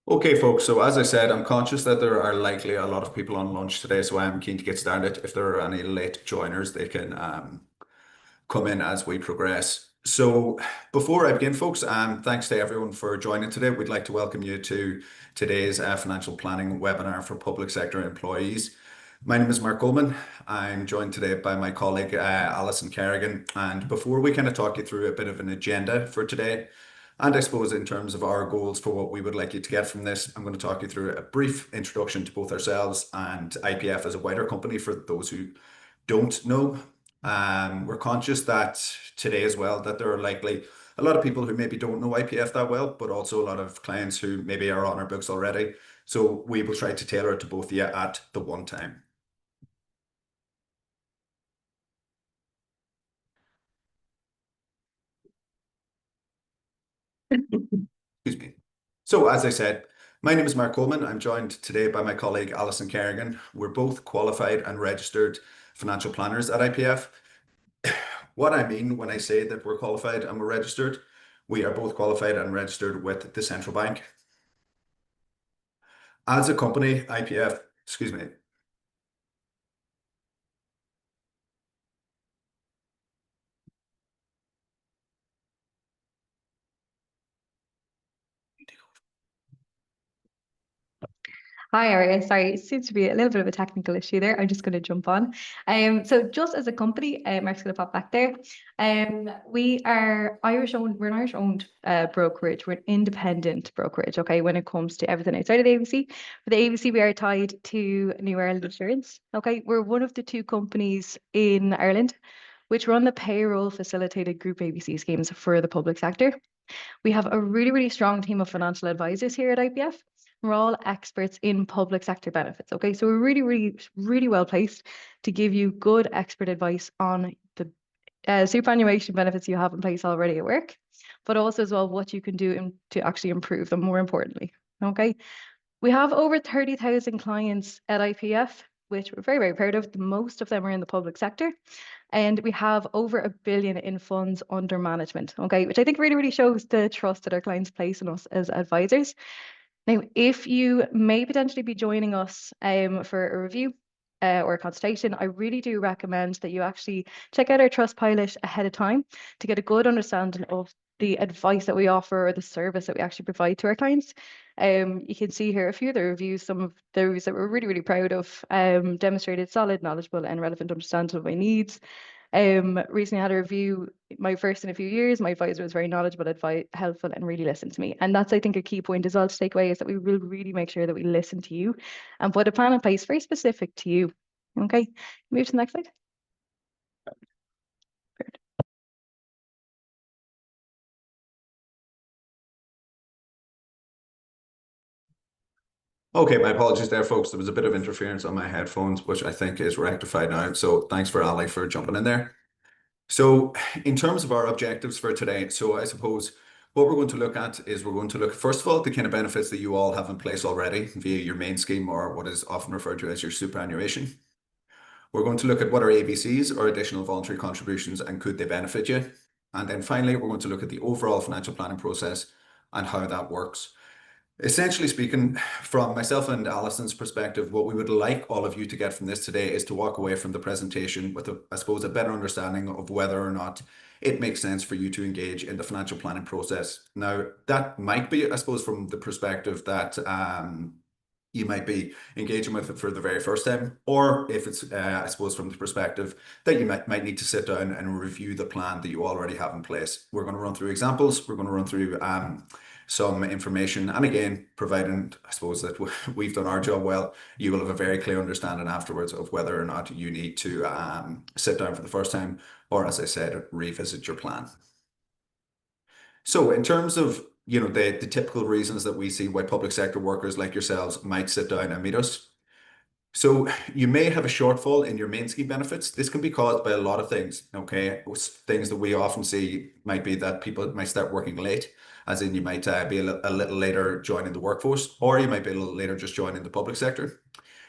Okay, folks. So as I said, I'm conscious that there are likely a lot of people on lunch today, so I'm keen to get started. If there are any late joiners, they can come in as we progress. So before I begin, folks, thanks to everyone for joining today. We'd like to welcome you to today's financial planning webinar for public sector employees. My name is Mark Coleman. I'm joined today by my colleague Alison Kerrigan. And before we kind of talk you through a bit of an agenda for today, and I suppose in terms of our goals for what we would like you to get from this, I'm going to talk you through a brief introduction to both ourselves and IPF as a wider company for those who don't know. We're conscious that today as well that there are likely a lot of people who maybe don't know IPF that well, but also a lot of clients who maybe are on our books already. So we will try to tailor it to both of you at the one time. Excuse me. So, as I said, my name is Mark Coleman. I'm joined today by my colleague Alison Kerrigan. We're both qualified and registered financial planners at IPF. What I mean when I say that we're qualified and we're registered, we are both qualified and registered with the central bank. As a company, IPF, excuse me. Hi, Aria. Sorry, it seems to be a little bit of a technical issue there. I'm just going to jump on. So just as a company, Mark's going to pop back there. We are Irish owned. We're an Irish owned brokerage. We're an independent brokerage. Okay, when it comes to everything outside of the AVC, for the AVC, we are tied to New Ireland Insurance. Okay, we're one of the two companies in Ireland which run the payroll facilitated group AVC schemes for the public sector. We have a really, really strong team of financial advisors here at IPF. We're all experts in public sector benefits. Okay, so we're really, really, really well placed to give you good expert advice on the superannuation benefits you have in place already at work, but also as well what you can do to actually improve them more importantly. Okay, we have over 30,000 clients at IPF, which we're very, very proud of. The most of them are in the public sector. And we have over $1 billion in funds under management, okay, which I think really, really shows the trust that our clients place in us as advisors. Now, if you may potentially be joining us for a review or a consultation, I really do recommend that you actually check out our Trustpilot ahead of time to get a good understanding of the advice that we offer or the service that we actually provide to our clients. You can see here a few of the reviews, some of the reviews that we're really, really proud of, demonstrated solid, knowledgeable and relevant understanding of my needs. Recently had a review, my first in a few years. My advisor was very knowledgeable, helpful, and really listened to me. And that's, I think, a key point as well to take away is that we will really make sure that we listen to you and put a plan in place very specific to you. Okay, move to the next slide. Okay, my apologies there, folks. There was a bit of interference on my headphones, which I think is rectified now. So thanks for Ali for jumping in there. So in terms of our objectives for today, so I suppose what we're going to look at is we're going to look, first of all, at the kind of benefits that you all have in place already via your main scheme or what is often referred to as your superannuation. We're going to look at what are AVCs or additional voluntary contributions and could they benefit you? And then finally, we're going to look at the overall financial planning process and how that works. Essentially speaking, from myself and Alison's perspective, what we would like all of you to get from this today is to walk away from the presentation with, I suppose, a better understanding of whether or not it makes sense for you to engage in the financial planning process. Now, that might be, I suppose, from the perspective that you might be engaging with it for the very first time, or if it's, I suppose, from the perspective that you might need to sit down and review the plan that you already have in place. We're going to run through examples. We're going to run through some information. And again, providing, I suppose, that we've done our job well, you will have a very clear understanding afterwards of whether or not you need to sit down for the first time, or as I said, revisit your plan. So in terms of the typical reasons that we see why public sector workers like yourselves might sit down and meet us. So you may have a shortfall in your main scheme benefits. This can be caused by a lot of things, okay? Things that we often see might be that people might start working late, as in you might be a little later joining the workforce, or you might be a little later just joining the public sector.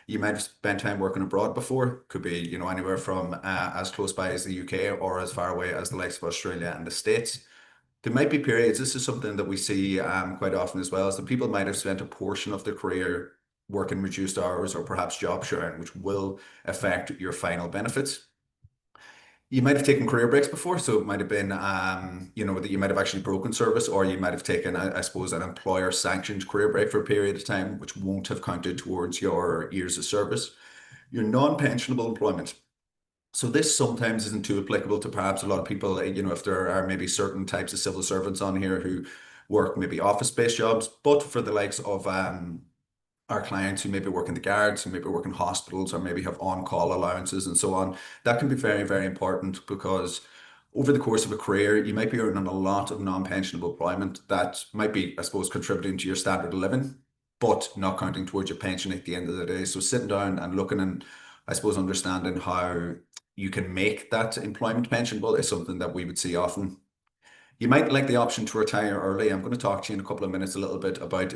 You might have spent time working abroad before, could be, anywhere from as close by as the UK or as far away as the likes of Australia and the States. There might be periods, this is something that we see quite often as well, is that people might have spent a portion of their career working reduced hours or perhaps job sharing, which will affect your final benefits. You might have taken career breaks before, so it might have been, that you might have actually broken service, or you might have taken, I suppose, an employer sanctioned career break for a period of time, which won't have counted towards your years of service. Your non-pensionable employment. So this sometimes isn't too applicable to perhaps a lot of people, if there are maybe certain types of civil servants on here who work maybe office-based jobs, but for the likes of our clients who maybe work in the guards, who maybe work in hospitals, or maybe have on-call allowances and so on, that can be very, very important because over the course of a career, you might be earning a lot of non-pensionable employment that might be, I suppose, contributing to your standard of living, but not counting towards your pension at the end of the day. So sitting down and looking and, I suppose, understanding how you can make that employment pensionable is something that we would see often. You might like the option to retire early. I'm going to talk to you in a couple of minutes a little bit about the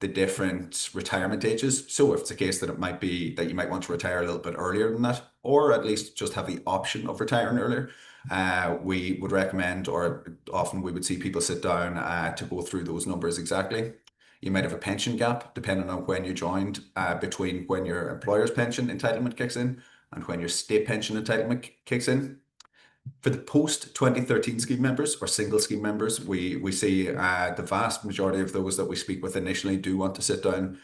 different retirement ages. So if it's a case that it might be that you might want to retire a little bit earlier than that, or at least just have the option of retiring earlier, we would recommend, or often we would see people sit down to go through those numbers exactly. You might have a pension gap depending on when you joined, between when your employer's pension entitlement kicks in and when your state pension entitlement kicks in. For the post 2013 scheme members or single scheme members, we see the vast majority of those that we speak with initially do want to sit down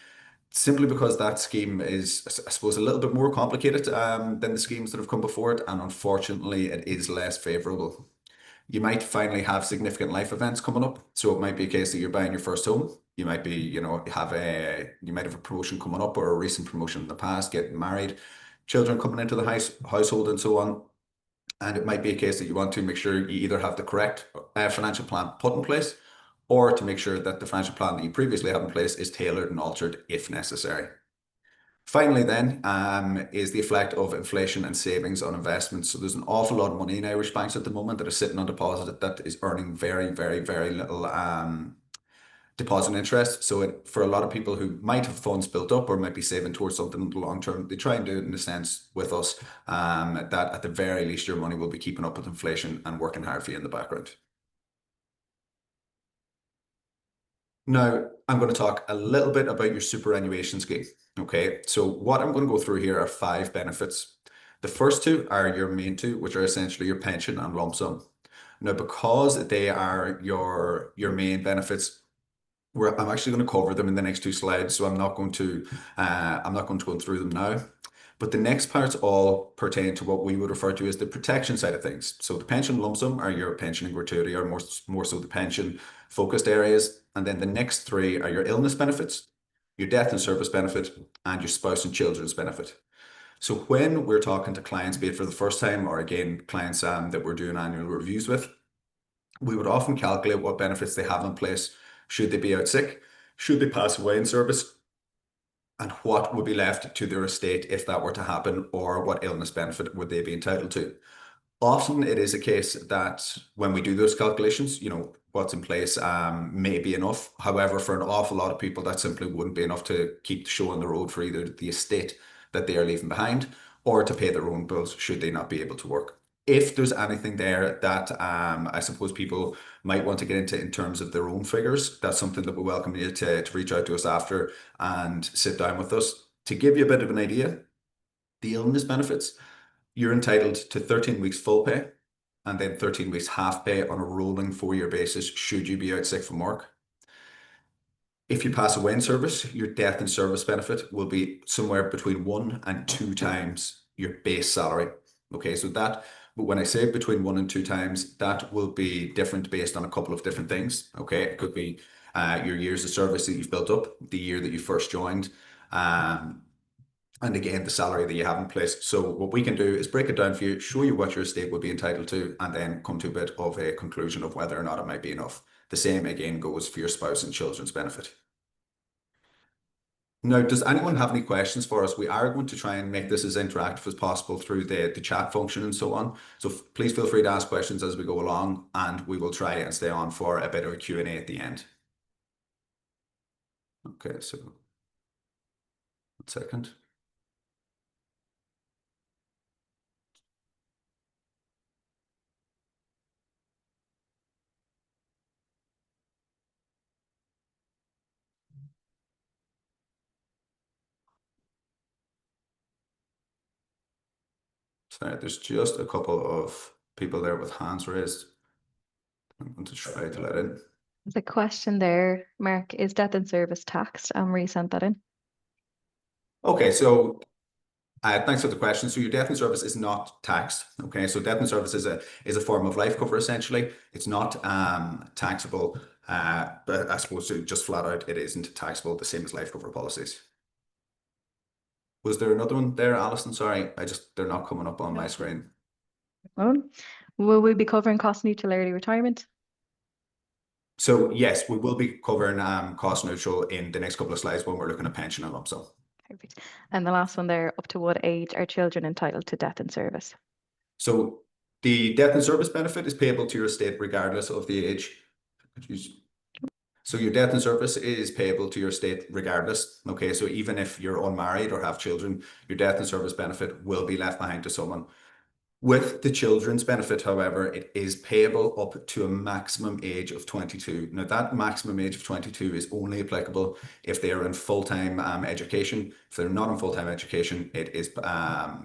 simply because that scheme is, I suppose, a little bit more complicated than the schemes that have come before it, and unfortunately, it is less favorable. You might finally have significant life events coming up, so it might be a case that you're buying your first home. You might be, you might have a promotion coming up or a recent promotion in the past, getting married, children coming into the household, and so on. And it might be a case that you want to make sure you either have the correct financial plan put in place, or to make sure that the financial plan that you previously had in place is tailored and altered if necessary. Finally, then, is the effect of inflation and savings on investments. So there's an awful lot of money in Irish banks at the moment that is sitting on deposit that is earning very, very, very little deposit interest. So for a lot of people who might have funds built up or might be saving towards something in the long term, they try and do it in a sense with us, that at the very least your money will be keeping up with inflation and working hard for you in the background. Now, I'm going to talk a little bit about your superannuation scheme. Okay, so what I'm going to go through here are five benefits. The first two are your main two, which are essentially your pension and lump sum. Now, because they are your main benefits, I'm actually going to cover them in the next two slides, so I'm not going to go through them now. But the next parts all pertain to what we would refer to as the protection side of things. So the pension lump sum are your pension and gratuity, or more so the pension focused areas. And then the next three are your illness benefits, your death and service benefit, and your spouse and children's benefit. So when we're talking to clients, be it for the first time or again, clients that we're doing annual reviews with, we would often calculate what benefits they have in place should they be out sick, should they pass away in service, and what would be left to their estate if that were to happen, or what illness benefit would they be entitled to. Often it is a case that when we do those calculations, what's in place may be enough. However, for an awful lot of people, that simply wouldn't be enough to keep the show on the road for either the estate that they are leaving behind or to pay their own bills should they not be able to work. If there's anything there that I suppose people might want to get into in terms of their own figures, that's something that we welcome you to reach out to us after and sit down with us. To give you a bit of an idea, the illness benefits, you're entitled to 13 weeks full pay and then 13 weeks half pay on a rolling 4-year basis should you be out sick from work. If you pass away in service, your death and service benefit will be somewhere between 1 and 2 times your base salary. Okay, but when I say between 1 and 2 times, that will be different based on a couple of different things. Okay, it could be your years of service that you've built up, the year that you first joined, and again, the salary that you have in place. So what we can do is break it down for you, show you what your estate would be entitled to, and then come to a bit of a conclusion of whether or not it might be enough. The same again goes for your spouse and children's benefit. Now, does anyone have any questions for us? We are going to try and make this as interactive as possible through the chat function and so on. So please feel free to ask questions as we go along, and we will try and stay on for a bit of a Q&A at the end. Okay, so 1 second. Sorry, there's just a couple of people there with hands raised. I'm going to try to let in. The question there, Mark, is death in service taxed? And resent that in. Okay, so thanks for the question. So your death in service is not taxed. Okay, so death in service is a form of life cover essentially. It's not taxable, but I suppose to just flat out, it isn't taxable, the same as life cover policies. Was there another one there, Alison? Sorry, they're not coming up on my screen. Well, will we be covering cost neutral early retirement? So yes, we will be covering cost neutral in the next couple of slides when we're looking at pension and lump sum. Perfect. And the last one there, up to what age are children entitled to death in service? So the death in service benefit is payable to your estate regardless of the age. So your death in service is payable to your estate regardless. Okay, so even if you're unmarried or have children, your death in service benefit will be left behind to someone. With the children's benefit, however, it is payable up to a maximum age of 22. Now, that maximum age of 22 is only applicable if they are in full-time education. If they're not in full-time education, it is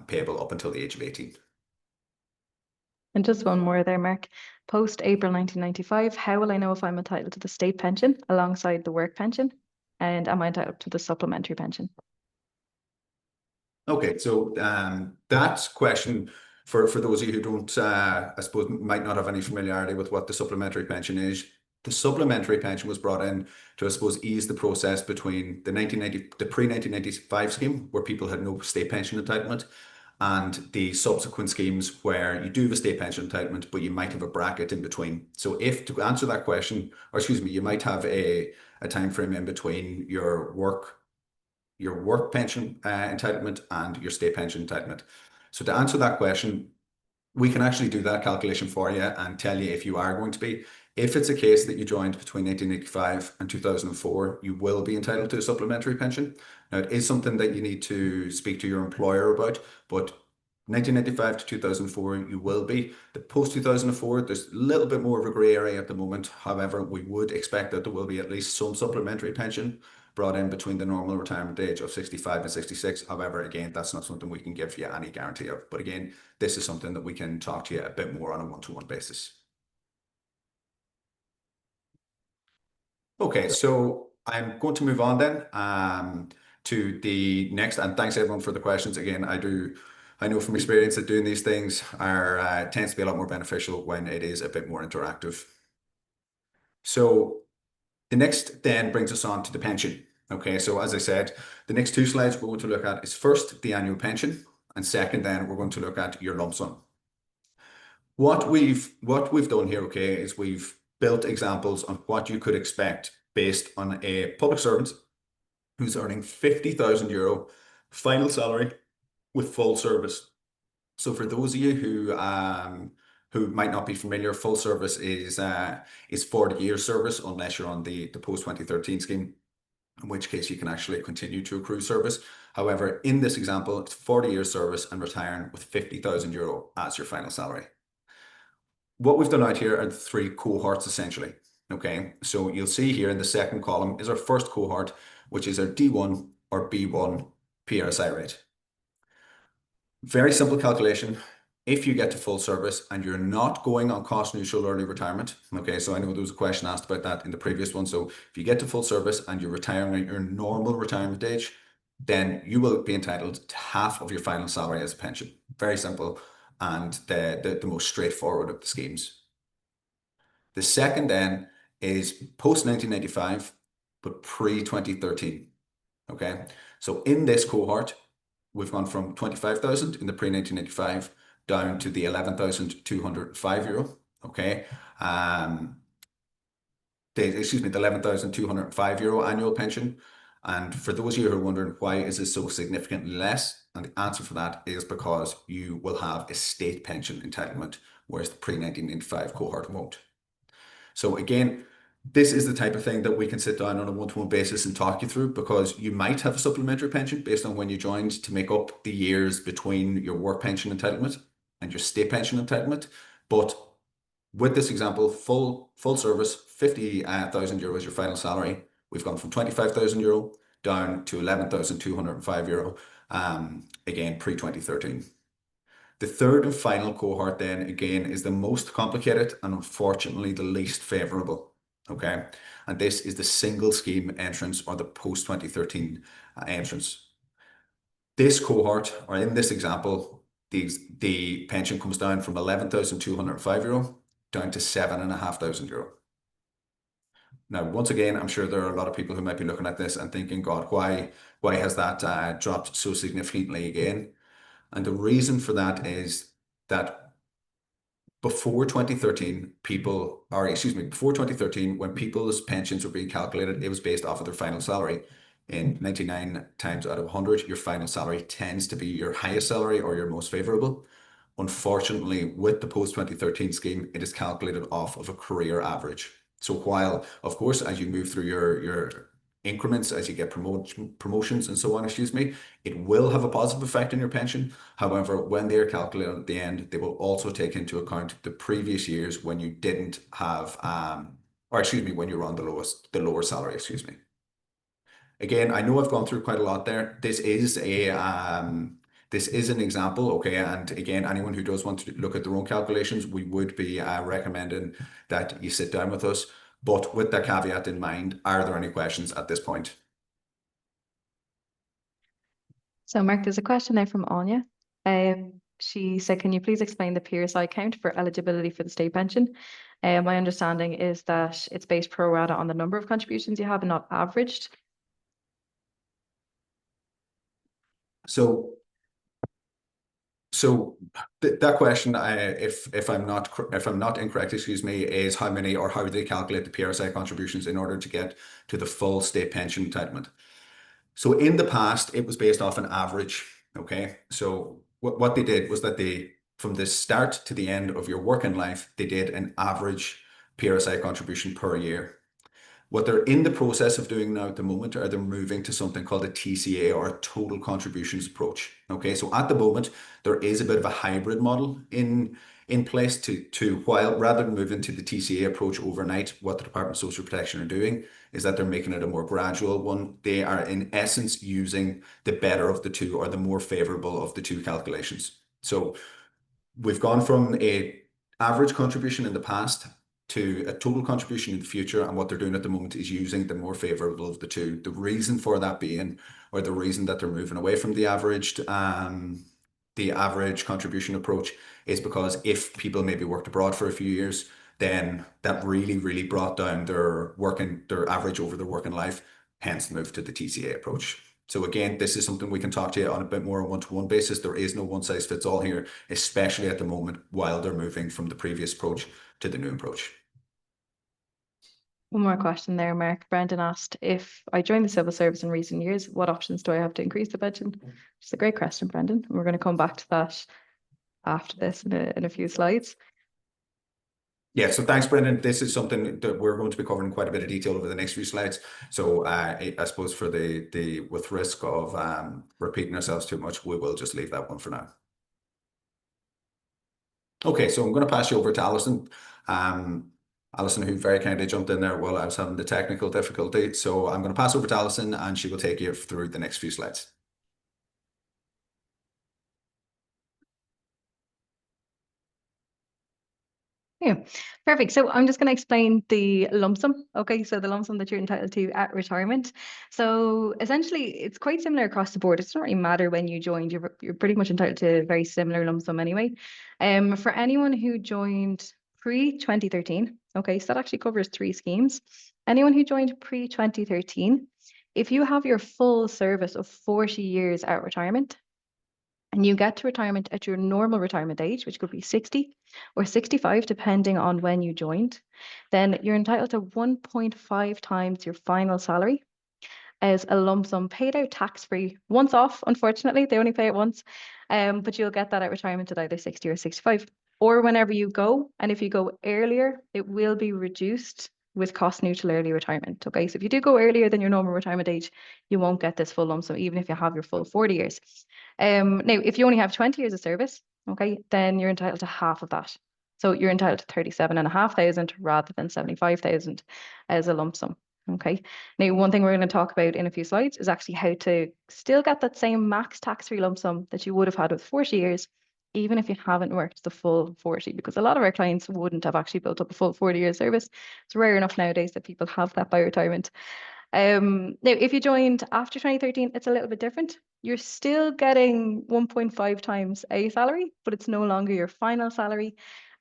payable up until the age of 18. And just one more there, Mark. Post April 1995, how will I know if I'm entitled to the state pension alongside the work pension? And am I entitled to the supplementary pension? Okay, so that question for those of you who don't, I suppose, might not have any familiarity with what the supplementary pension is. The supplementary pension was brought in to, I suppose, ease the process between the pre-1995 scheme, where people had no state pension entitlement, and the subsequent schemes where you do have a state pension entitlement, but you might have a bracket in between. So if to answer that question, or excuse me, you might have a time frame in between your work pension entitlement and your state pension entitlement. So to answer that question, we can actually do that calculation for you and tell you if you are going to be. If it's a case that you joined between 1985 and 2004, you will be entitled to a supplementary pension. Now, it is something that you need to speak to your employer about, but 1995 to 2004, you will be. The post 2004, there's a little bit more of a grey area at the moment. However, we would expect that there will be at least some supplementary pension brought in between the normal retirement age of 65 and 66. However, again, that's not something we can give you any guarantee of. But again, this is something that we can talk to you a bit more on a one-to-one basis. Okay, so I'm going to move on then to the next, and thanks everyone for the questions. Again, I know from experience that doing these things tends to be a lot more beneficial when it is a bit more interactive. So the next then brings us on to the pension. Okay, so as I said, the next two slides we're going to look at is first the annual pension, and second then we're going to look at your lump sum. What we've done here, okay, is we've built examples on what you could expect based on a public servant who's earning €50,000 final salary with full service. So for those of you who might not be familiar, full service is 40 years service unless you're on the post 2013 scheme, in which case you can actually continue to accrue service. However, in this example, it's 40 years service and retiring with €50,000 as your final salary. What we've done out here are the three cohorts essentially. Okay, so you'll see here in the second column is our first cohort, which is our D1 or B1 PRSI rate. Very simple calculation. If you get to full service and you're not going on cost neutral early retirement, okay, so I know there was a question asked about that in the previous one. So if you get to full service and you're retiring at your normal retirement age, then you will be entitled to half of your final salary as a pension. Very simple and the most straightforward of the schemes. The second then is post 1995, but pre 2013. Okay, so in this cohort, we've gone from 25,000 in the pre 1985 down to the €11,205. Okay, the €11,205 annual pension. And for those of you who are wondering why is this so significantly less, and the answer for that is because you will have a state pension entitlement, whereas the pre-1995 cohort won't. So again, this is the type of thing that we can sit down on a one-to-one basis and talk you through, because you might have a supplementary pension based on when you joined to make up the years between your work pension entitlement and your state pension entitlement. But with this example, full service, €50,000 is your final salary. We've gone from €25,000 down to €11,205, again, pre-2013. The third and final cohort then again is the most complicated and unfortunately the least favorable. Okay. And this is the single scheme entrance or the post 2013 entrance. This cohort, or in this example, the pension comes down from €11,205 down to €7,500. Now, once again, I'm sure there are a lot of people who might be looking at this and thinking, God, why has that dropped so significantly again? And the reason for that is that before 2013, before 2013, when people's pensions were being calculated, it was based off of their final salary. In 99 times out of 100, your final salary tends to be your highest salary or your most favorable. Unfortunately, with the post 2013 scheme, it is calculated off of a career average. So while, of course, as you move through your increments, as you get promotions and so on, it will have a positive effect on your pension. However, when they are calculated at the end, they will also take into account the previous years when you didn't have, when you were on the lower salary, Again, I know I've gone through quite a lot there. This is an example, okay? And again, anyone who does want to look at their own calculations, we would be recommending that you sit down with us. But with that caveat in mind, are there any questions at this point? So, Mark, there's a question there from Anya. She said, can you please explain the PSI count for eligibility for the state pension? My understanding is that it's based pro rata on the number of contributions you have and not averaged. So, that question, if I'm not incorrect, is how many or how they calculate the PRSI contributions in order to get to the full state pension entitlement. So in the past, it was based off an average. Okay, so what they did was that from the start to the end of your working life, they did an average PRSI contribution per year. What they're in the process of doing now at the moment are they're moving to something called a TCA or a total contributions approach. Okay, so at the moment there is a bit of a hybrid model in place to while rather than moving to the TCA approach overnight, what the Department of Social Protection are doing is that they're making it a more gradual one. They are in essence using the better of the two or the more favorable of the two calculations. So we've gone from a average contribution in the past to a total contribution in the future, and what they're doing at the moment is using the more favorable of the two. The reason for that being, or the reason that they're moving away from the average contribution approach is because if people maybe worked abroad for a few years, then that really, really brought down their average over their working life, hence move to the TCA approach. So again, this is something we can talk to you on a bit more on one-to-one basis. There is no one size fits all here, especially at the moment while they're moving from the previous approach to the new approach. One more question there, Mark. Brendan asked, if I joined the civil service in recent years, what options do I have to increase the pension? It's a great question, Brendan. We're going to come back to that after this in a few slides. Yeah, so thanks, Brendan. This is something that we're going to be covering quite a bit of detail over the next few slides. So I suppose for with risk of repeating ourselves too much, we will just leave that one for now. Okay, so I'm going to pass you over to Alison. Alison, who very kindly jumped in there while I was having the technical difficulty. So I'm going to pass over to Alison and she will take you through the next few slides. Yeah, perfect. So I'm just going to explain the lump sum. Okay, so the lump sum that you're entitled to at retirement. So essentially, it's quite similar across the board. It doesn't really matter when you joined. You're pretty much entitled to a very similar lump sum anyway. For anyone who joined pre-2013, okay, so that actually covers 3 schemes. Anyone who joined pre-2013, if you have your full service of 40 years at retirement, and you get to retirement at your normal retirement age, which could be 60 or 65, depending on when you joined, then you're entitled to 1.5 times your final salary as a lump sum paid out tax-free once off. Unfortunately, they only pay it once, but you'll get that at retirement at either 60 or 65 or whenever you go. And if you go earlier, it will be reduced with cost neutral early retirement. Okay, so if you do go earlier than your normal retirement age, you won't get this full lump sum, even if you have your full 40 years. Now, if you only have 20 years of service, okay, then you're entitled to half of that. So you're entitled to 37,500 rather than 75,000 as a lump sum. Okay. Now, one thing we're going to talk about in a few slides is actually how to still get that same max tax-free lump sum that you would have had with 40 years, even if you haven't worked the full 40, because a lot of our clients wouldn't have actually built up a full 40-year service. It's rare enough nowadays that people have that by retirement. Now, if you joined after 2013, it's a little bit different. You're still getting 1.5 times a salary, but it's no longer your final salary.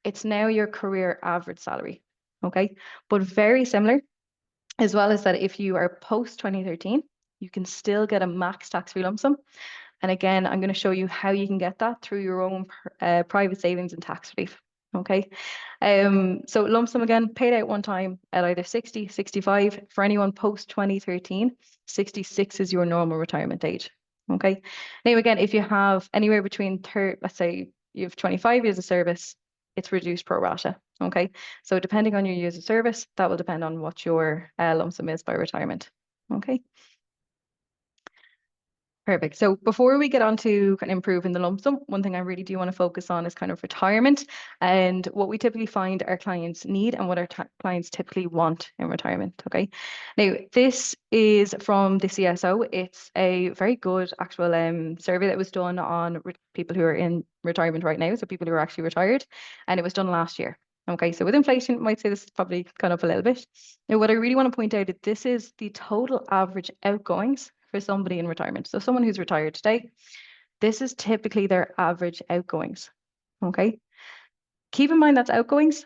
It's now your career average salary. Okay, but very similar, as well as that if you are post 2013, you can still get a max tax-free lump sum. And again, I'm going to show you how you can get that through your own private savings and tax relief. Okay. So lump sum again, paid out one time at either 60, 65. For anyone post 2013, 66 is your normal retirement age. Okay. Now again, if you have anywhere between let's say you have 25 years of service, it's reduced pro rata. Okay. So depending on your years of service, that will depend on what your lump sum is by retirement. Okay. Perfect. So before we get on to kind of improving the lump sum, one thing I really do want to focus on is kind of retirement and what we typically find our clients need and what our clients typically want in retirement. Okay. Now, this is from the CSO. It's a very good actual survey that was done on people who are in retirement right now, so people who are actually retired, and it was done last year. Okay, so with inflation, I might say this is probably gone up a little bit. Now, what I really want to point out is this is the total average outgoings for somebody in retirement. So someone who's retired today, this is typically their average outgoings. Okay. Keep in mind that's outgoings.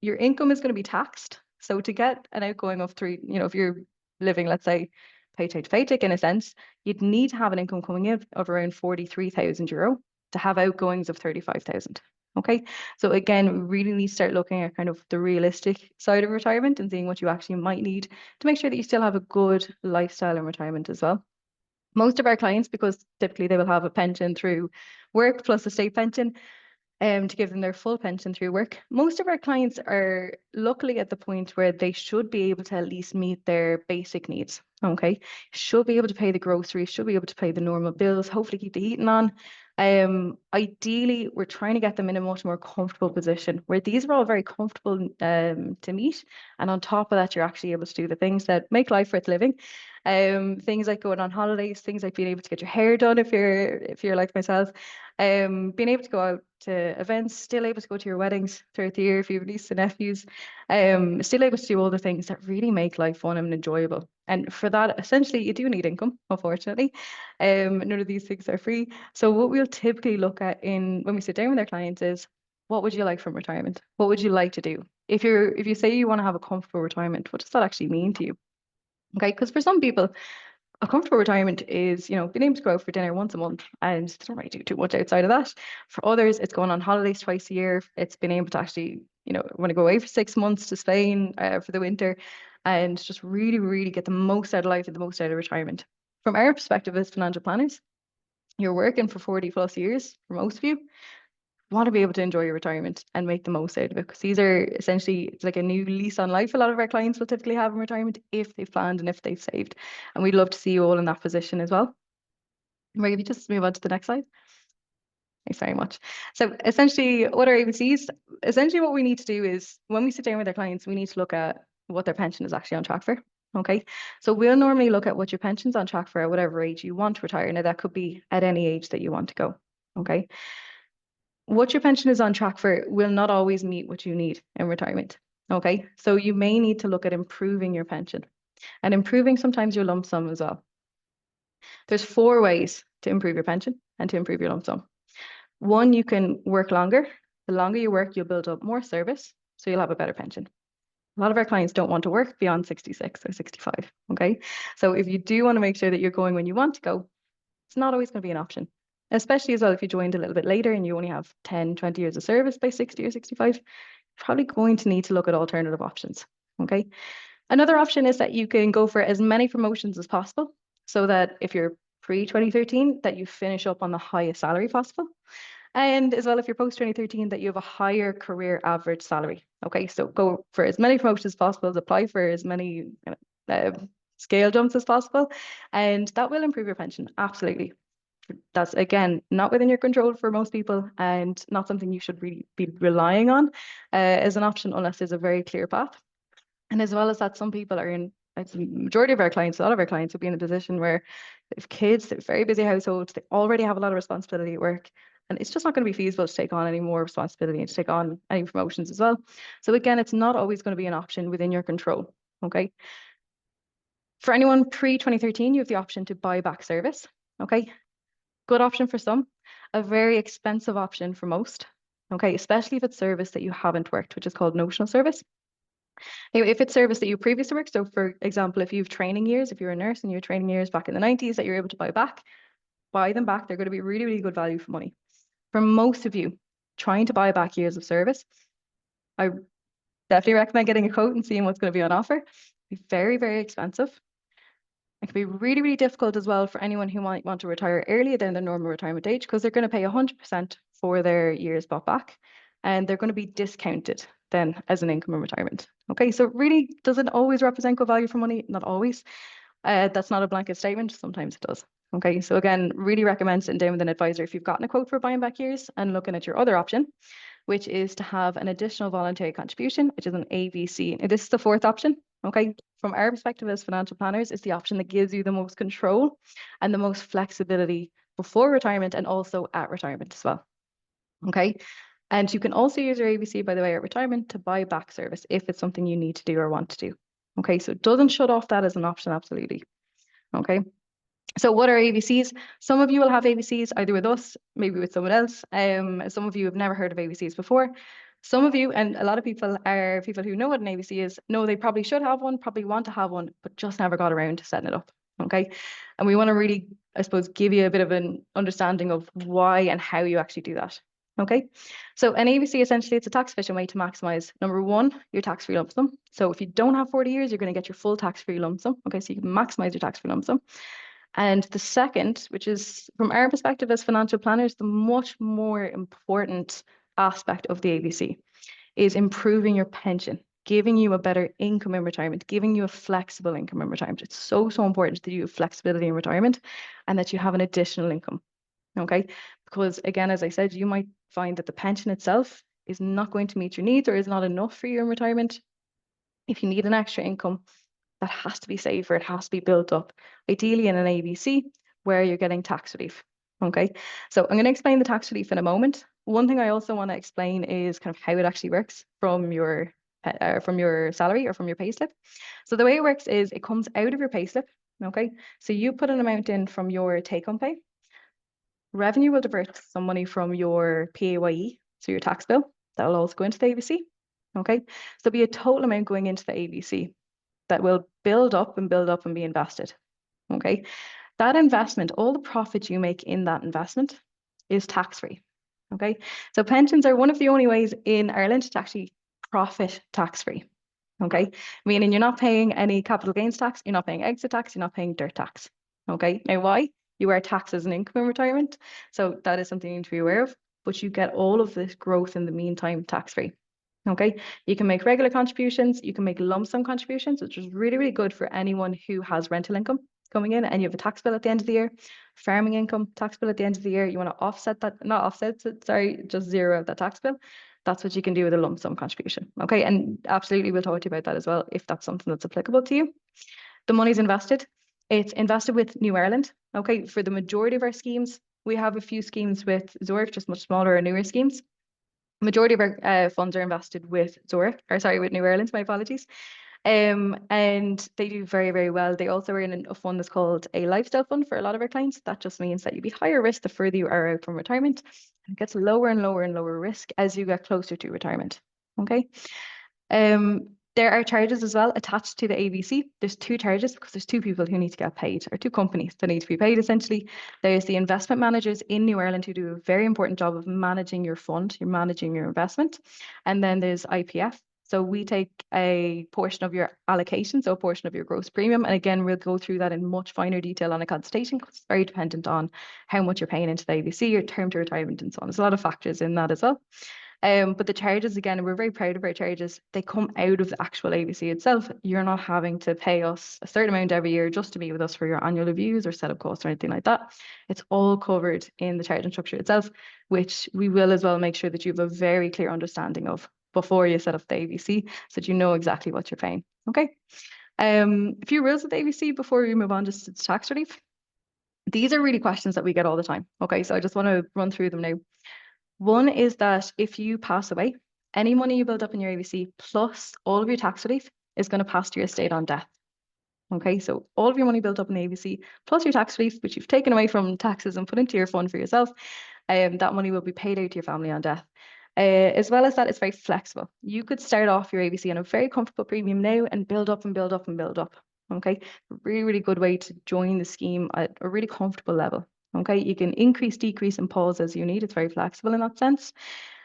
Your income is going to be taxed. So to get an outgoing of three, if you're living, let's say, paycheck to paycheck in a sense, you'd need to have an income coming in of around €43,000 to have outgoings of 35,000. Okay. So again, we really need to start looking at kind of the realistic side of retirement and seeing what you actually might need to make sure that you still have a good lifestyle in retirement as well. Most of our clients, because typically they will have a pension through work plus a state pension, to give them their full pension through work. Most of our clients are luckily at the point where they should be able to at least meet their basic needs. Okay, should be able to pay the groceries, should be able to pay the normal bills, hopefully keep the heating on. Ideally, we're trying to get them in a much more comfortable position where these are all very comfortable to meet. And on top of that, you're actually able to do the things that make life worth living. Things like going on holidays, things like being able to get your hair done if you're like myself, being able to go out to events, still able to go to your weddings throughout the year if you have nieces and nephews, still able to do all the things that really make life fun and enjoyable. And for that, essentially, you do need income, unfortunately. None of these things are free. So what we'll typically look at when we sit down with our clients is, what would you like from retirement? What would you like to do? If you say you want to have a comfortable retirement, what does that actually mean to you? Okay, because for some people, a comfortable retirement is, being able to go out for dinner once a month and they don't really do too much outside of that. For others, it's going on holidays twice a year. It's being able to actually, want to go away for 6 months to Spain for the winter and just really, really get the most out of life and the most out of retirement. From our perspective as financial planners, you're working for 40 plus years for most of you. Want to be able to enjoy your retirement and make the most out of it, because these are essentially, it's like a new lease on life a lot of our clients will typically have in retirement if they've planned and if they've saved. And we'd love to see you all in that position as well. Right, if you just move on to the next slide. Thanks very much. So essentially, what are AVCs? Essentially, what we need to do is when we sit down with our clients, we need to look at what their pension is actually on track for. Okay, so we'll normally look at what your pension's on track for at whatever age you want to retire. Now, that could be at any age that you want to go. Okay. What your pension is on track for will not always meet what you need in retirement. Okay, so you may need to look at improving your pension and improving sometimes your lump sum as well. There's 4 ways to improve your pension and to improve your lump sum. One, you can work longer. The longer you work, you'll build up more service, so you'll have a better pension. A lot of our clients don't want to work beyond 66 or 65. Okay, so if you do want to make sure that you're going when you want to go, it's not always going to be an option. Especially as well if you joined a little bit later and you only have 10, 20 years of service by 60 or 65, you're probably going to need to look at alternative options. Okay. Another option is that you can go for as many promotions as possible, so that if you're pre-2013, that you finish up on the highest salary possible. And as well, if you're post-2013, that you have a higher career average salary. Okay, so go for as many promotions as possible, apply for as many scale jumps as possible, and that will improve your pension, absolutely. That's again not within your control for most people and not something you should really be relying on as an option unless there's a very clear path. And as well as that, some people are in, the majority of our clients, a lot of our clients will be in a position where they have kids, they're very busy households, they already have a lot of responsibility at work, And it's just not going to be feasible to take on any more responsibility and to take on any promotions as well. So again, it's not always going to be an option within your control. Okay. For anyone pre-2013, you have the option to buy back service. Okay. Good option for some, a very expensive option for most. Okay, especially if it's service that you haven't worked, which is called notional service. Now, if it's service that you previously worked, so for example, if you have training years, if you're a nurse and you're training years back in the 90s that you're able to buy them back. They're going to be really, really good value for money. For most of you, trying to buy back years of service, I definitely recommend getting a quote and seeing what's going to be on offer. It'd be very, very expensive. It can be really, really difficult as well for anyone who might want to retire earlier than the normal retirement age because they're going to pay 100% for their years bought back and they're going to be discounted then as an income in retirement. Okay, so it really doesn't always represent good value for money, not always. That's not a blanket statement, sometimes it does. Okay, so again, really recommend sitting down with an advisor if you've gotten a quote for buying back years and looking at your other option, which is to have an additional voluntary contribution, which is an AVC. And this is the fourth option. Okay, from our perspective as financial planners, it's the option that gives you the most control and the most flexibility before retirement and also at retirement as well. Okay, and you can also use your AVC, by the way, at retirement to buy back service if it's something you need to do or want to do. Okay, so it doesn't shut off that as an option, absolutely. Okay. So what are AVCs? Some of you will have AVCs either with us, maybe with someone else. Some of you have never heard of AVCs before. Some of you, and a lot of people are people who know what an AVC is, know they probably should have one, probably want to have one, but just never got around to setting it up. Okay. And we want to really, I suppose, give you a bit of an understanding of why and how you actually do that. Okay. So an AVC, essentially, it's a tax efficient way to maximize, number one, your tax-free lump sum. So if you don't have 40 years, you're going to get your full tax-free lump sum. Okay. So you can maximize your tax-free lump sum. And the second, which is from our perspective as financial planners, the much more important aspect of the AVC is improving your pension, giving you a better income in retirement, giving you a flexible income in retirement. It's so, so important that you have flexibility in retirement and that you have an additional income. Okay. Because again, as I said, you might find that the pension itself is not going to meet your needs or is not enough for you in retirement. If you need an extra income, that has to be saved or it has to be built up, ideally in an AVC where you're getting tax relief. Okay, so I'm going to explain the tax relief in a moment. One thing I also want to explain is kind of how it actually works from your salary or from your payslip. So the way it works is it comes out of your payslip. Okay, so you put an amount in from your take-home pay. Revenue will divert some money from your PAYE, so your tax bill. That will also go into the AVC. Okay, so there'll be a total amount going into the AVC that will build up and be invested. Okay. That investment, all the profit you make in that investment is tax-free. Okay. So pensions are one of the only ways in Ireland to actually profit tax-free. Okay. Meaning you're not paying any capital gains tax, you're not paying exit tax, you're not paying dirt tax. Okay. Now why? You are taxed as an income in retirement. So that is something you need to be aware of, but you get all of this growth in the meantime tax-free. Okay, you can make regular contributions, you can make lump sum contributions, which is really, really good for anyone who has rental income coming in and you have a tax bill at the end of the year, farming income, tax bill at the end of the year. You want to offset that, not offset it, sorry, just zero out that tax bill. That's what you can do with a lump sum contribution. Okay, and absolutely we'll talk to you about that as well if that's something that's applicable to you. The money's invested. It's invested with New Ireland. Okay, for the majority of our schemes, we have a few schemes with Zurich, just much smaller and newer schemes. Majority of our funds are invested with with New Ireland, my apologies. And they do very, very well. They also are in a fund that's called a lifestyle fund for a lot of our clients. That just means that you'll be higher risk the further you are out from retirement. And it gets lower and lower and lower risk as you get closer to retirement. Okay. There are charges as well attached to the AVC. There's two charges because there's two people who need to get paid, or two companies that need to be paid essentially. There's the investment managers in New Ireland who do a very important job of managing your fund, you're managing your investment. And then there's IPF. So we take a portion of your allocation, so a portion of your gross premium. And again, we'll go through that in much finer detail on a consultation because it's very dependent on how much you're paying into the AVC, your term to retirement and so on. There's a lot of factors in that as well. But the charges, again, we're very proud of our charges. They come out of the actual AVC itself. You're not having to pay us a certain amount every year just to meet with us for your annual reviews or setup costs or anything like that. It's all covered in the charging structure itself, which we will as well make sure that you have a very clear understanding of before you set up the AVC so that you know exactly what you're paying. Okay. A few rules of the AVC before we move on just to tax relief. These are really questions that we get all the time. Okay, so I just want to run through them now. One is that if you pass away, any money you build up in your AVC plus all of your tax relief is going to pass to your estate on death. Okay, so all of your money built up in the AVC plus your tax relief, which you've taken away from taxes and put into your fund for yourself, that money will be paid out to your family on death. As well as that, it's very flexible. You could start off your AVC on a very comfortable premium now and build up and build up and build up. Okay, really, really good way to join the scheme at a really comfortable level. Okay, you can increase, decrease, and pause as you need. It's very flexible in that sense.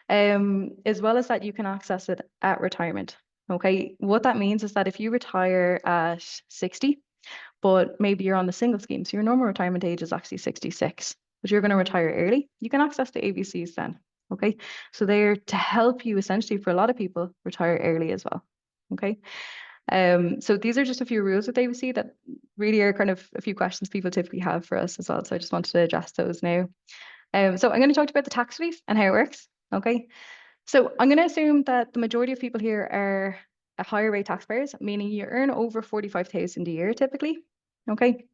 As well as that, you can access it at retirement. Okay, what that means is that if you retire at 60, but maybe you're on the single scheme, so your normal retirement age is actually 66, but you're going to retire early, you can access the AVCs then. Okay, so they're to help you essentially for a lot of people retire early as well. Okay, so these are just a few rules with AVC that really are kind of a few questions people typically have for us as well. So I just wanted to address those now. So I'm going to talk about the tax relief and how it works. Okay, so I'm going to assume that the majority of people here are a higher rate taxpayers, meaning you earn over 45,000 a year typically. Okay,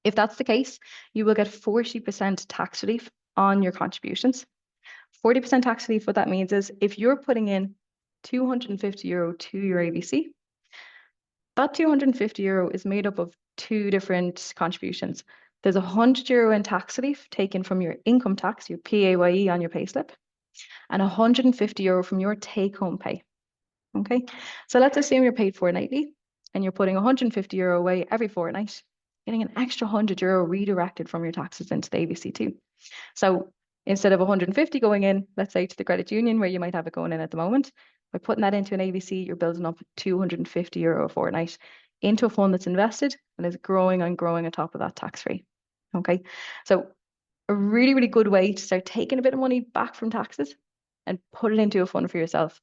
if that's the case, you will get 40% tax relief on your contributions. 40% tax relief, what that means is if you're putting in €250 to your AVC, that €250 is made up of two different contributions. There's €100 in tax relief taken from your income tax, your PAYE on your payslip, and €150 from your take-home pay. Okay, so let's assume you're paid fortnightly and you're putting €150 away every fortnight, getting an extra €100 redirected from your taxes into the AVC too. So instead of 150 going in, let's say to the credit union where you might have it going in at the moment, by putting that into an AVC, you're building up €250 a fortnight into a fund that's invested and is growing and growing on top of that tax-free. Okay, so a really, really good way to start taking a bit of money back from taxes and put it into a fund for yourself.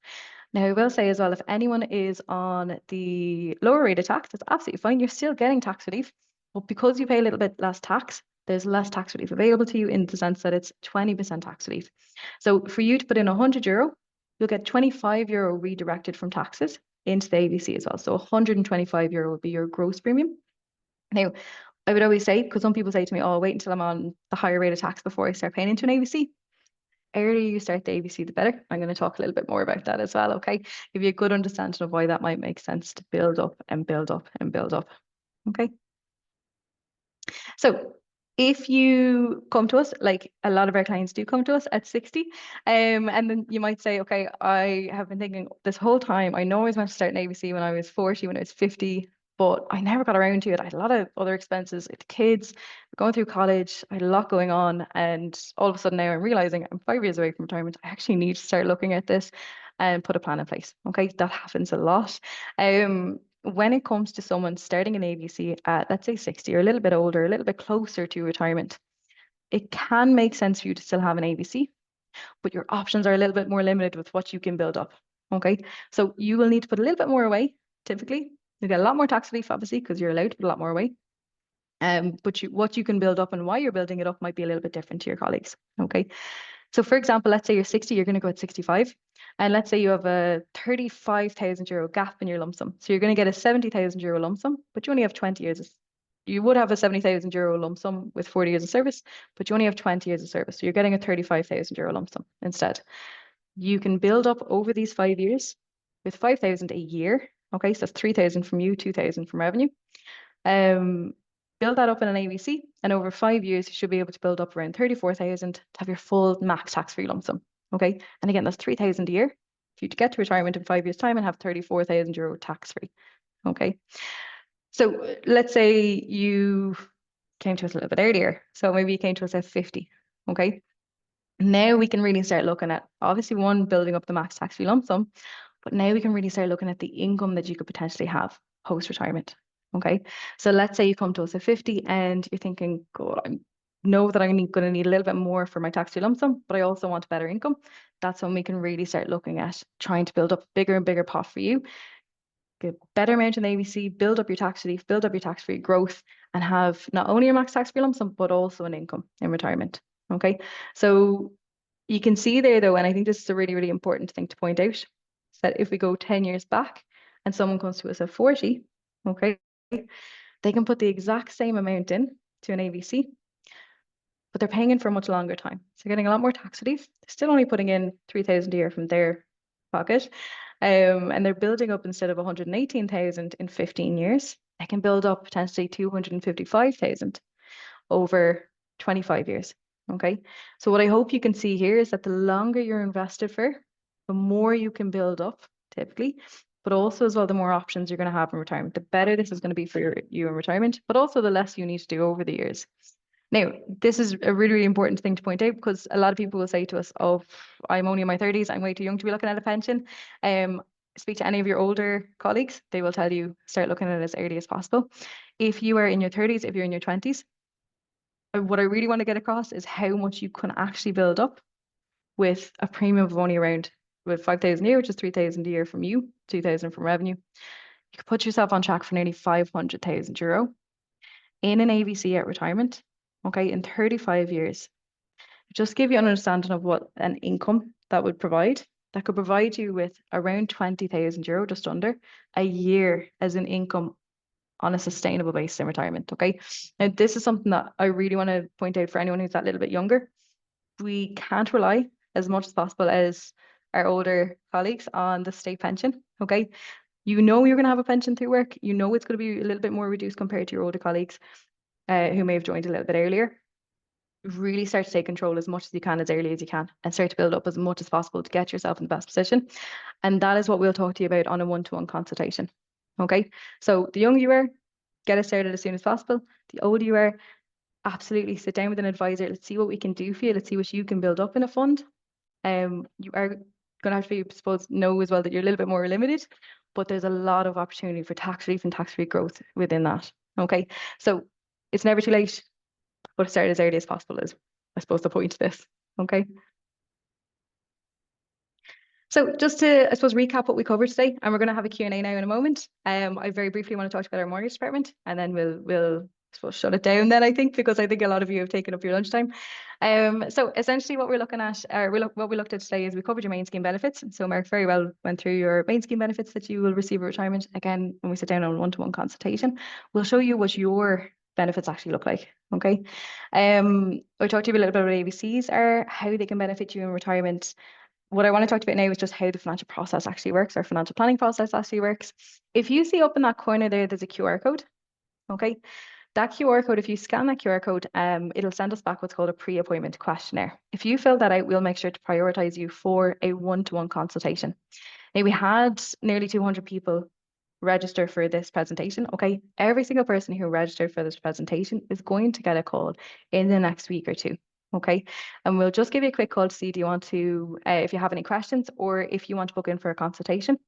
Now, I will say as well, if anyone is on the lower rate of tax, that's absolutely fine. You're still getting tax relief, but because you pay a little bit less tax, there's less tax relief available to you in the sense that it's 20% tax relief. So for you to put in €100, you'll get €25 redirected from taxes into the AVC as well. So €125 would be your gross premium. Now, I would always say, because some people say to me, oh, wait until I'm on the higher rate of tax before I start paying into an AVC. Earlier you start the AVC, the better. I'm going to talk a little bit more about that as well, okay? Give you a good understanding of why that might make sense to build up and build up and build up, okay? So if you come to us, like a lot of our clients do come to us at 60, and then you might say, okay, I have been thinking this whole time, I know I was meant to start an AVC when I was 40, when I was 50, but I never got around to it. I had a lot of other expenses, with kids, going through college, I had a lot going on, and all of a sudden now I'm realizing I'm 5 years away from retirement. I actually need to start looking at this and put a plan in place. Okay, that happens a lot. When it comes to someone starting an AVC at, let's say 60 or a little bit older, a little bit closer to retirement, it can make sense for you to still have an AVC, but your options are a little bit more limited with what you can build up. Okay, so you will need to put a little bit more away. Typically, you get a lot more tax relief, obviously, because you're allowed to put a lot more away. But what you can build up and why you're building it up might be a little bit different to your colleagues. Okay, so for example, let's say you're 60, you're going to go at 65. And let's say you have a €35,000 gap in your lump sum. So you're going to get a €70,000 lump sum, but you only have 20 years. You would have a €70,000 lump sum with 40 years of service, but you only have 20 years of service. So you're getting a €35,000 lump sum instead. You can build up over these 5 years with 5,000 a year. Okay, so that's 3,000 from you, 2,000 from revenue. Build that up in an AVC, and over 5 years, you should be able to build up around 34,000 to have your full max tax-free lump sum. Okay, and again, that's 3,000 a year. If you get to retirement in 5 years' time and have €34,000 tax-free. Okay, so let's say you came to us a little bit earlier. So maybe you came to us at 50. Okay, now we can really start looking at, obviously, one, building up the max tax-free lump sum, but now we can really start looking at the income that you could potentially have post-retirement. Okay, so let's say you come to us at 50 and you're thinking, God, I know that I'm going to need a little bit more for my tax-free lump sum, but I also want a better income. That's when we can really start looking at trying to build up a bigger and bigger pot for you, get better amount in the AVC, build up your tax relief, build up your tax-free growth, and have not only your max tax-free lump sum, but also an income in retirement. Okay, so you can see there though, and I think this is a really, really important thing to point out, is that if we go 10 years back and someone comes to us at 40, okay, they can put the exact same amount in to an AVC, but they're paying in for a much longer time. So they're getting a lot more tax relief. They're still only putting in 3,000 a year from their pocket. And they're building up, instead of 118,000 in 15 years, they can build up potentially 255,000 over 25 years. Okay. So what I hope you can see here is that the longer you're invested for, the more you can build up typically, but also as well, the more options you're going to have in retirement. The better this is going to be for you in retirement, but also the less you need to do over the years. Now, this is a really, really important thing to point out, because a lot of people will say to us, oh, I'm only in my 30s, I'm way too young to be looking at a pension. Speak to any of your older colleagues, they will tell you start looking at it as early as possible. If you are in your 30s, if you're in your 20s, what I really want to get across is how much you can actually build up with a premium of only around, with 5,000 a year, which is 3,000 a year from you, 2,000 from revenue. You could put yourself on track for nearly 500,000 euro in an AVC at retirement, okay, in 35 years. Just give you an understanding of what an income that would provide. That could provide you with around 20,000 euro, just under, a year as an income on a sustainable basis in retirement. Okay. Now, this is something that I really want to point out for anyone who's that little bit younger. We can't rely as much as possible as our older colleagues on the state pension. Okay. You know you're going to have a pension through work. You know it's going to be a little bit more reduced compared to your older colleagues who may have joined a little bit earlier. Really start to take control as much as you can, as early as you can, and start to build up as much as possible to get yourself in the best position. And that is what we'll talk to you about on a one-to-one consultation. Okay, so the younger you are, get it started as soon as possible. The older you are, absolutely sit down with an advisor. Let's see what we can do for you. Let's see what you can build up in a fund. You are going to have to, I suppose, know as well that you're a little bit more limited, but there's a lot of opportunity for tax relief and tax-free growth within that. Okay, so it's never too late, but start as early as possible is, I suppose, the point of this. Okay. So just to, I suppose, recap what we covered today, and we're going to have a Q&A now in a moment. I very briefly want to talk about our mortgage department, and then we'll I suppose shut it down then, I think, because I think a lot of you have taken up your lunchtime. So essentially what we're looking at, what we looked at today is we covered your main scheme benefits. So Mark very well went through your main scheme benefits that you will receive at retirement. Again, when we sit down on one-to-one consultation, we'll show you what your benefits actually look like. Okay. I talked to you a little bit about AVCs are, how they can benefit you in retirement. What I want to talk about now is just how the financial process actually works, our financial planning process actually works. If you see up in that corner there's a QR code. Okay. That QR code, if you scan that QR code, it'll send us back what's called a pre-appointment questionnaire. If you fill that out, we'll make sure to prioritize you for a one-to-one consultation. Now, we had nearly 200 people register for this presentation. Okay. Every single person who registered for this presentation is going to get a call in the next week or two. Okay. And we'll just give you a quick call to see, do you want to, if you have any questions, or if you want to book in for a consultation,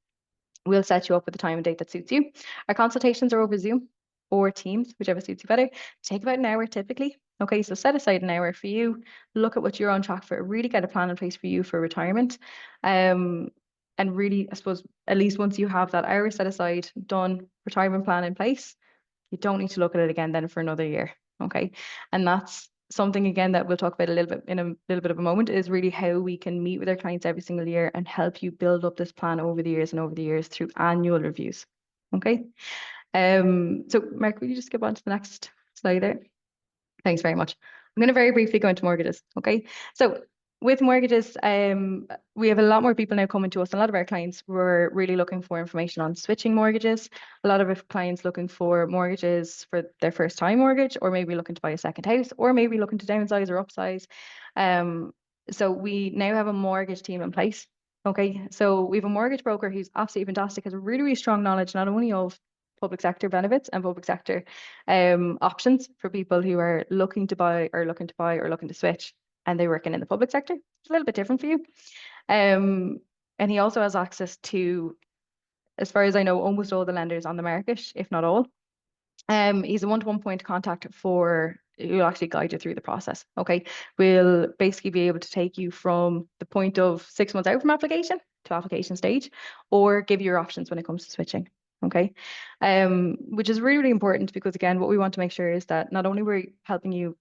we'll set you up with a time and date that suits you. Our consultations are over Zoom or Teams, whichever suits you better. Take about an hour typically. Okay, so set aside an hour for you, look at what you're on track for, really get a plan in place for you for retirement. And really, I suppose, at least once you have that hour set aside, done, retirement plan in place, you don't need to look at it again then for another year. Okay, and that's something again that we'll talk about a little bit in a little bit of a moment, is really how we can meet with our clients every single year and help you build up this plan over the years and over the years through annual reviews. Okay. So Mark, will you just skip on to the next slide there? Thanks very much. I'm going to very briefly go into mortgages. Okay. So with mortgages, we have a lot more people now coming to us. A lot of our clients were really looking for information on switching mortgages. A lot of our clients looking for mortgages for their first time mortgage, or maybe looking to buy a second house, or maybe looking to downsize or upsize. So we now have a mortgage team in place. Okay. So we have a mortgage broker who's absolutely fantastic, has a really, really strong knowledge, not only of public sector benefits and public sector options for people who are looking to buy or looking to switch, and they're working in the public sector. It's a little bit different for you. And he also has access to, as far as I know, almost all the lenders on the market, if not all. He's a one-to-one point of contact for, who will actually guide you through the process. Okay, we'll basically be able to take you from the point of 6 months out from application to application stage, or give you your options when it comes to switching. Okay, which is really, really important, because again, what we want to make sure is that not only we're helping you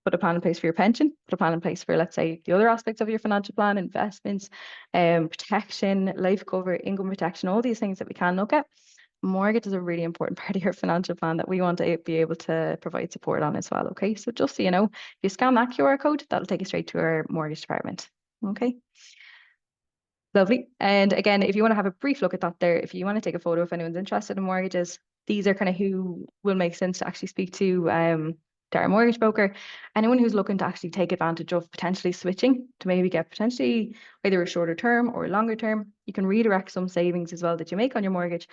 put a plan in place for your pension, put a plan in place for, let's say, the other aspects of your financial plan, investments, protection, life cover, income protection, all these things that we can look at. mortgage is a really important part of your financial plan that we want to be able to provide support on as well. Okay, so just so you know, if you scan that QR code, that'll take you straight to our mortgage department. Okay. Lovely. And again, if you want to have a brief look at that there, if you want to take a photo, if anyone's interested in mortgages, these are kind of who will make sense to actually speak to our mortgage broker. Anyone who's looking to actually take advantage of potentially switching to maybe get potentially either a shorter term or a longer term, you can redirect some savings as well that you make on your mortgage,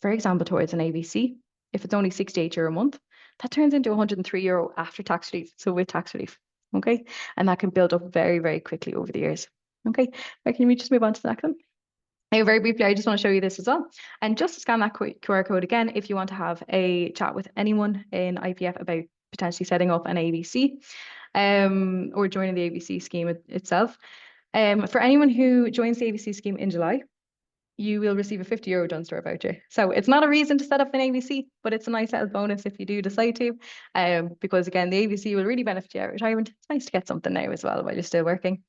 for example, towards an AVC. If it's only €68 a month, that turns into €103 after tax relief, so with tax relief. Okay. And that can build up very, very quickly over the years. Okay, can we just move on to the next one? Very briefly, I just want to show you this as well. And just to scan that QR code again, if you want to have a chat with anyone in IPF about potentially setting up an AVC or joining the AVC scheme itself. For anyone who joins the AVC scheme in July, you will receive a €50 Dunstore voucher. So it's not a reason to set up an AVC, but it's a nice little bonus if you do decide to. Because again, the AVC will really benefit you at retirement. It's nice to get something now as well while you're still working.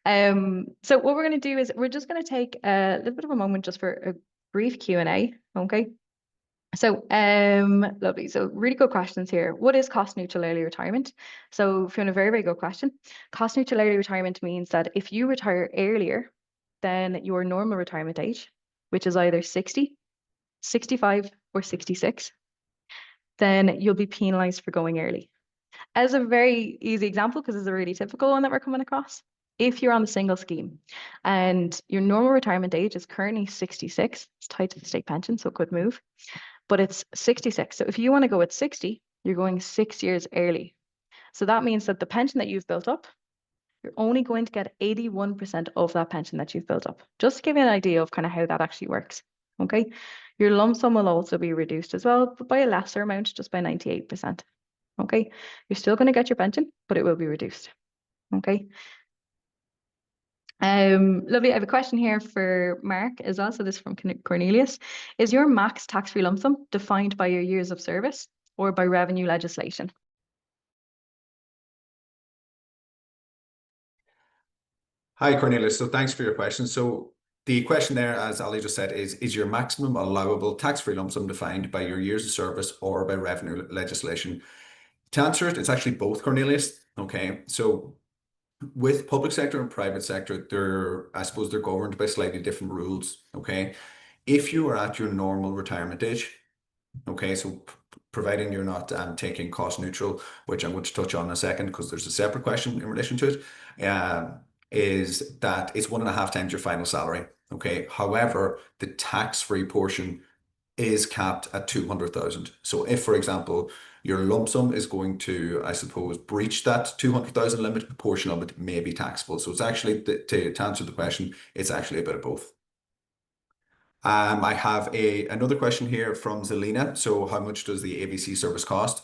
So what we're going to do is we're just going to take a little bit of a moment just for a brief Q&A. Okay. So lovely. So really good questions here. What is cost neutral early retirement? So Fiona, very, very good question. Cost neutral early retirement means that if you retire earlier than your normal retirement age, which is either 60, 65, or 66, then you'll be penalized for going early. As a very easy example, because it's a really typical one that we're coming across, if you're on the single scheme and your normal retirement age is currently 66, it's tied to the state pension, so it could move, but it's 66. So if you want to go at 60, you're going 6 years early. So that means that the pension that you've built up, you're only going to get 81% of that pension that you've built up. Just to give you an idea of kind of how that actually works. Okay. Your lump sum will also be reduced as well, but by a lesser amount, just by 98%. Okay. You're still going to get your pension, but it will be reduced. Okay. Lovely. I have a question here for Mark as well. So this is from Cornelius. Is your max tax-free lump sum defined by your years of service or by revenue legislation? Hi, Cornelius. So thanks for your question. So the question there, as Ali just said, is your maximum allowable tax-free lump sum defined by your years of service or by revenue legislation? To answer it, it's actually both, Cornelius. Okay. So with public sector and private sector, I suppose they're governed by slightly different rules. Okay. If you are at your normal retirement age, okay, so providing you're not taking cost neutral, which I'm going to touch on in a second because there's a separate question in relation to it, is that it's 1.5 times your final salary. Okay. However, the tax-free portion is capped at 200,000. So if, for example, your lump sum is going to, I suppose, breach that 200,000 limit, a portion of it may be taxable. So it's actually, to answer the question, it's actually a bit of both. I have another question here from Zelina. So how much does the AVC service cost?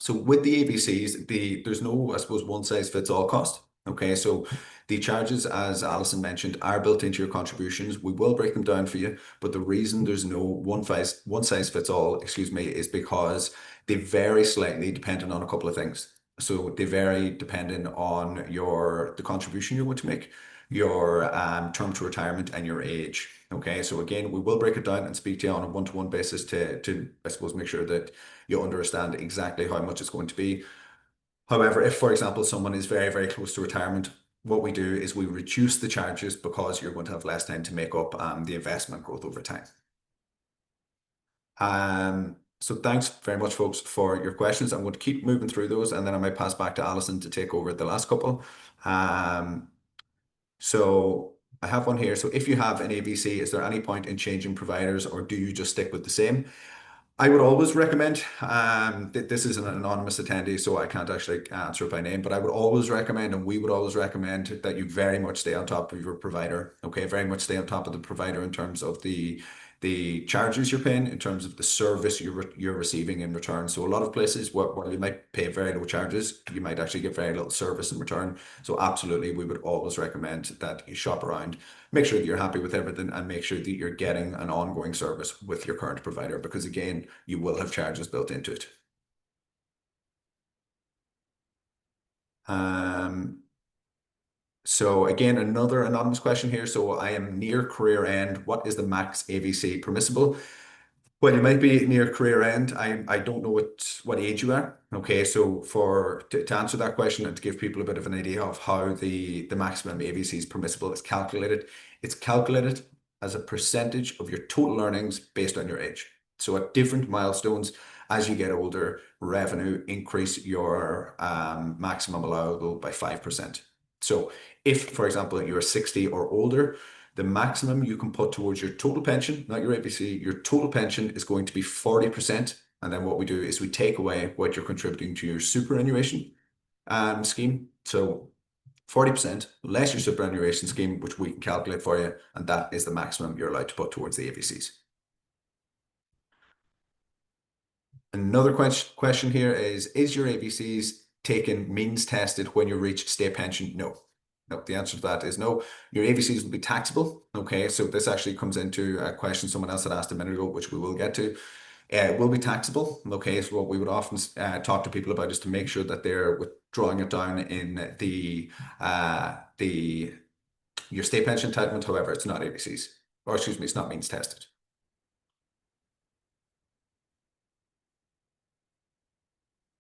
So with the AVCs, there's no, I suppose, one size fits all cost. Okay, so the charges, as Alison mentioned, are built into your contributions. We will break them down for you, but the reason there's no one size fits all, excuse me, is because they vary slightly depending on a couple of things. So they vary depending on the contribution you're going to make, your term to retirement, and your age. Okay, so again, we will break it down and speak to you on a one-to-one basis to I suppose make sure that you understand exactly how much it's going to be. However, if, for example, someone is very, very close to retirement, what we do is we reduce the charges because you're going to have less time to make up the investment growth over time. So thanks very much, folks, for your questions. I'm going to keep moving through those, and then I might pass back to Alison to take over the last couple. So I have one here. So if you have an AVC, is there any point in changing providers, or do you just stick with the same? I would always recommend, this is an anonymous attendee, so I can't actually answer it by name, but I would always recommend, and we would always recommend that you very much stay on top of your provider. Okay, very much stay on top of the provider in terms of the charges you're paying, in terms of the service you're receiving in return. So a lot of places where you might pay very low charges, you might actually get very little service in return. So absolutely, we would always recommend that you shop around, make sure that you're happy with everything, and make sure that you're getting an ongoing service with your current provider, because again, you will have charges built into it. So again, another anonymous question here. So I am near career end. What is the max AVC permissible? Well, you might be near career end. I don't know what age you are. Okay, so to answer that question and to give people a bit of an idea of how the maximum AVC is permissible is calculated, it's calculated as a percentage of your total earnings based on your age. So at different milestones, as you get older, revenue increase your maximum allowable by 5%. So if, for example, you're 60 or older, the maximum you can put towards your total pension, not your AVC, your total pension is going to be 40%. And then what we do is we take away what you're contributing to your superannuation scheme. So 40% less your superannuation scheme, which we can calculate for you. And that is the maximum you're allowed to put towards the AVCs. Another question here is your AVCs taken means tested when you reach state pension? No. No, the answer to that is no. Your AVCs will be taxable. Okay, so this actually comes into a question someone else had asked a minute ago, which we will get to. It will be taxable. Okay, so what we would often talk to people about is to make sure that they're withdrawing it down in the your state pension entitlement. However, it's not AVCs, or excuse me, it's not means tested.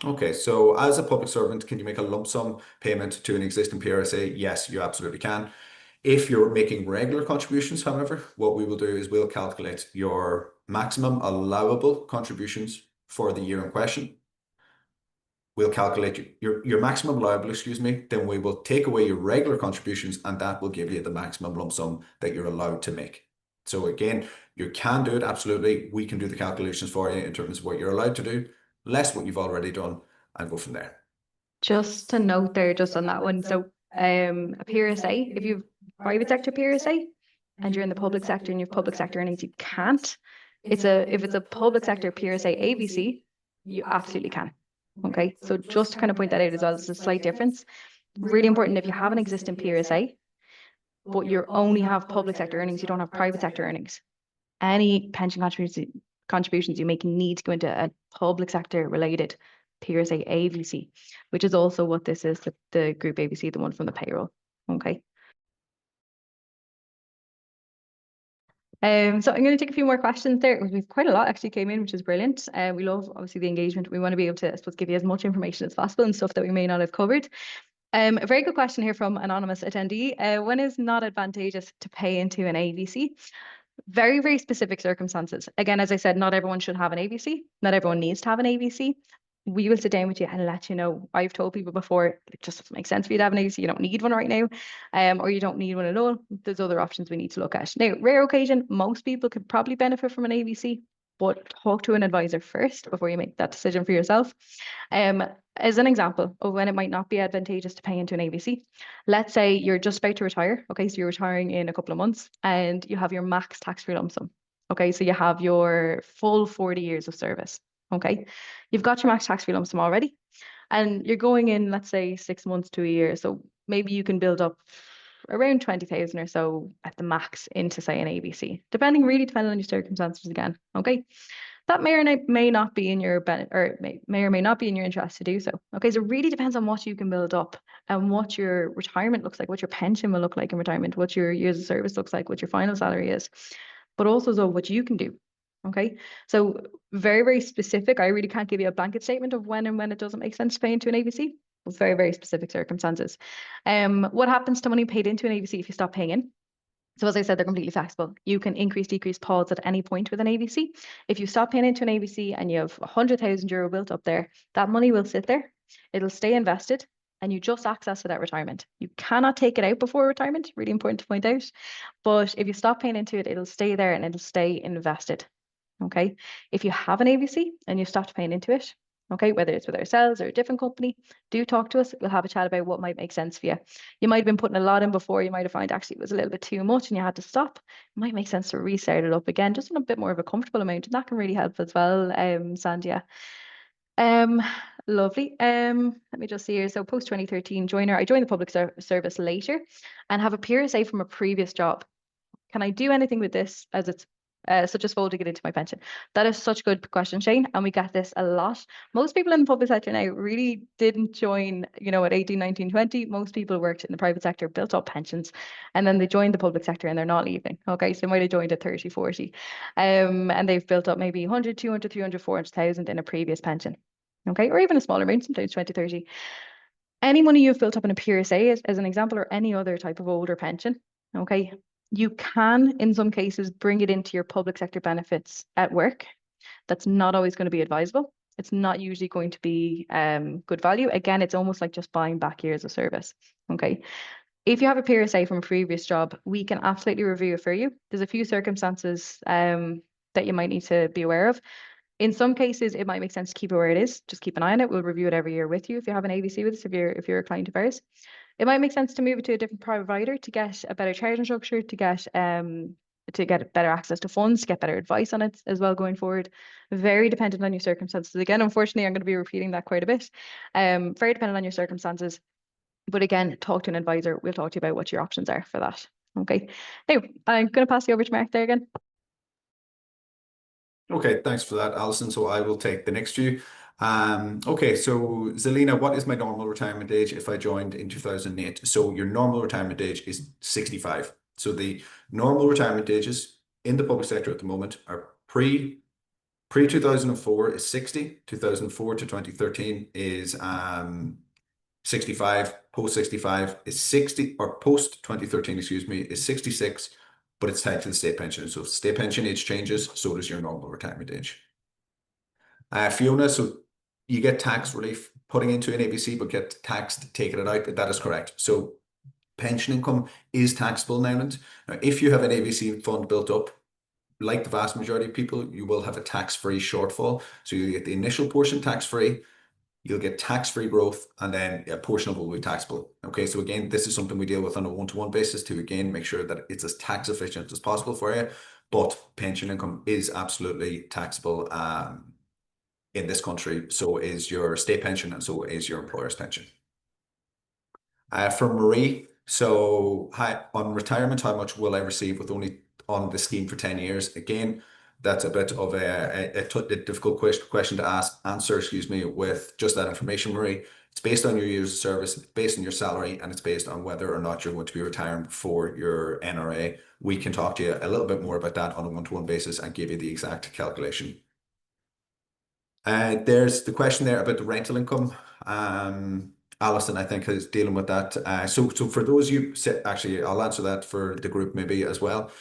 Okay, so as a public servant, can you make a lump sum payment to an existing PRSA? Yes, you absolutely can. If you're making regular contributions, however, what we will do is we'll calculate your maximum allowable contributions for the year in question. We'll calculate your maximum allowable, excuse me, then we will take away your regular contributions and that will give you the maximum lump sum that you're allowed to make. So again, you can do it, absolutely. We can do the calculations for you in terms of what you're allowed to do, less what you've already done, and go from there. Just to note there, just on that one. So a PRSA, if you've private sector PRSA and you're in the public sector and you have public sector earnings, you can't. If it's a public sector PRSA AVC, you absolutely can. Okay, so just to kind of point that out as well, it's a slight difference. Really important if you have an existing PRSA, but you only have public sector earnings, you don't have private sector earnings. Any pension contributions you make need to go into a public sector related PRSA AVC, which is also what this is, the group AVC, the one from the payroll. Okay. So I'm going to take a few more questions there. We've quite a lot actually came in, which is brilliant. We love obviously the engagement. We want to be able to, I suppose, give you as much information as possible and stuff that we may not have covered. A very good question here from anonymous attendee. When is not advantageous to pay into an AVC? Very, very specific circumstances. Again, as I said, not everyone should have an AVC. Not everyone needs to have an AVC. We will sit down with you and let you know. I've told people before, it just doesn't make sense for you to have an AVC. You don't need one right now, or you don't need one at all. There's other options we need to look at. Now, rare occasion, most people could probably benefit from an AVC, but talk to an advisor first before you make that decision for yourself. As an example of when it might not be advantageous to pay into an AVC, let's say you're just about to retire. Okay, so you're retiring in a couple of months and you have your max tax-free lump sum. Okay, so you have your full 40 years of service. Okay, you've got your max tax-free lump sum already and you're going in, let's say 6 months to a year. So maybe you can build up around 20,000 or so at the max into say an AVC, depending on your circumstances again. Okay. That may or may not be in your benefit, or may or may not be in your interest to do so. Okay, so it really depends on what you can build up and what your retirement looks like, what your pension will look like in retirement, what your years of service looks like, what your final salary is, but also so what you can do. Okay, so very, very specific. I really can't give you a blanket statement of when and when it doesn't make sense to pay into an AVC. With very, very specific circumstances. What happens to money paid into an AVC if you stop paying in? So as I said, they're completely flexible. You can increase, decrease, pause at any point with an AVC. If you stop paying into an AVC and you have 100,000 euro built up there, that money will sit there. It'll stay invested and you just access it at retirement. You cannot take it out before retirement, really important to point out. But if you stop paying into it, it'll stay there and it'll stay invested. Okay. If you have an AVC and you stopped paying into it, okay, whether it's with ourselves or a different company, do talk to us. We'll have a chat about what might make sense for you. You might have been putting a lot in before. You might have found actually it was a little bit too much and you had to stop. It might make sense to restart it up again, just on a bit more of a comfortable amount. And that can really help as well, Sandia. Lovely. Let me just see here. So post 2013 joiner, I joined the public service later and have a PRSA from a previous job. Can I do anything with this as it's such as folding it into my pension? That is such a good question, Shane, and we get this a lot. Most people in the public sector now really didn't join, at 18, 19, 20. Most people worked in the private sector, built up pensions, and then they joined the public sector and they're not leaving. Okay, so they might have joined at 30, 40, and they've built up maybe 100, 200, 300, 400,000 in a previous pension. Okay, or even a smaller amount, sometimes 20, 30. Any money you've built up in a PRSA, as an example, or any other type of older pension, okay, you can, in some cases, bring it into your public sector benefits at work. That's not always going to be advisable. It's not usually going to be good value. Again, it's almost like just buying back years of service. Okay. If you have a PRSA from a previous job, we can absolutely review it for you. There's a few circumstances that you might need to be aware of. In some cases, it might make sense to keep it where it is. Just keep an eye on it. We'll review it every year with you if you have an AVC with us, if you're a client of ours. It might make sense to move it to a different provider to get a better charging structure, to get better access to funds, to get better advice on it as well going forward. Very dependent on your circumstances. Again, unfortunately, I'm going to be repeating that quite a bit. Very dependent on your circumstances. But again, talk to an advisor. We'll talk to you about what your options are for that. Okay. Now, I'm going to pass you over to Mark there again. Okay, thanks for that, Alison. So I will take the next few. Okay, so Zelina, what is my normal retirement age if I joined in 2008? So your normal retirement age is 65. So the normal retirement ages in the public sector at the moment are pre 2004 is 60, 2004 to 2013 is 65, post 65 is 60, or post 2013, excuse me, is 66, but it's tied to the state pension. So if state pension age changes, so does your normal retirement age. Fiona, so you get tax relief putting into an AVC, but get taxed taking it out. That is correct. So pension income is taxable now. Now, if you have an AVC fund built up, like the vast majority of people, you will have a tax-free shortfall. So you get the initial portion tax-free, you'll get tax-free growth, and then a portion of it will be taxable. Okay, so again, this is something we deal with on a one-to-one basis to again make sure that it's as tax efficient as possible for you. But pension income is absolutely taxable in this country. So is your state pension, and so is your employer's pension. For Marie, so on retirement, how much will I receive with only on the scheme for 10 years? Again, that's a bit of a difficult question to answer, excuse me, with just that information, Marie. It's based on your years of service, it's based on your salary, and it's based on whether or not you're going to be retiring before your NRA. We can talk to you a little bit more about that on a one-to-one basis and give you the exact calculation. There's the question there about the rental income. Alison, I think, is dealing with that. So for those you actually, I'll answer that for the group maybe as well.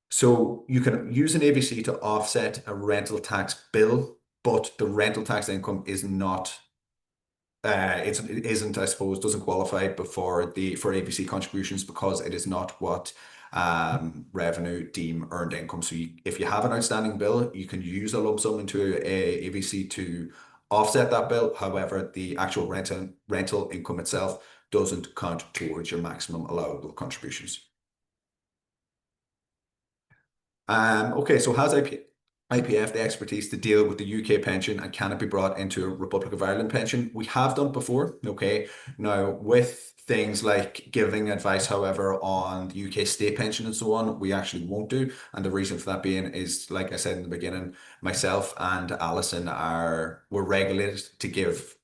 So you can use an AVC to offset a rental tax bill, but the rental tax income is not it isn't, I suppose, doesn't qualify for AVC contributions because it is not what revenue deem earned income. So if you have an outstanding bill, you can use a lump sum into a AVC to offset that bill. However, the actual rental income itself doesn't count towards your maximum allowable contributions. Okay, so has IPF the expertise to deal with the UK pension, and can it be brought into a Republic of Ireland pension? We have done before, okay? Now, with things like giving advice, however, on the UK state pension and so on, we actually won't do. And the reason for that being is, like I said in the beginning, myself and Alison were regulated to give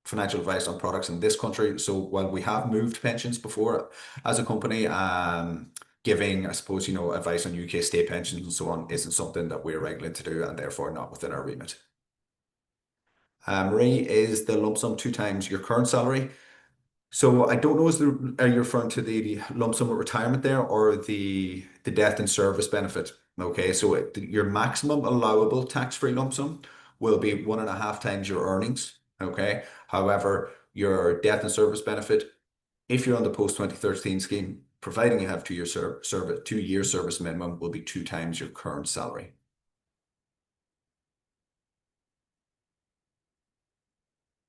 financial advice on products in this country. So while we have moved pensions before as a company, giving, I suppose, advice on UK state pensions and so on isn't something that we're regulated to do, and therefore not within our remit. Marie, is the lump sum 2 times your current salary? So I don't know, are you referring to the lump sum of retirement there, or the death and service benefit? Okay, so your maximum allowable tax-free lump sum will be 1.5 times your earnings. Okay, however, your death and service benefit, if you're on the post 2013 scheme, providing you have 2 years service minimum, will be 2 times your current salary.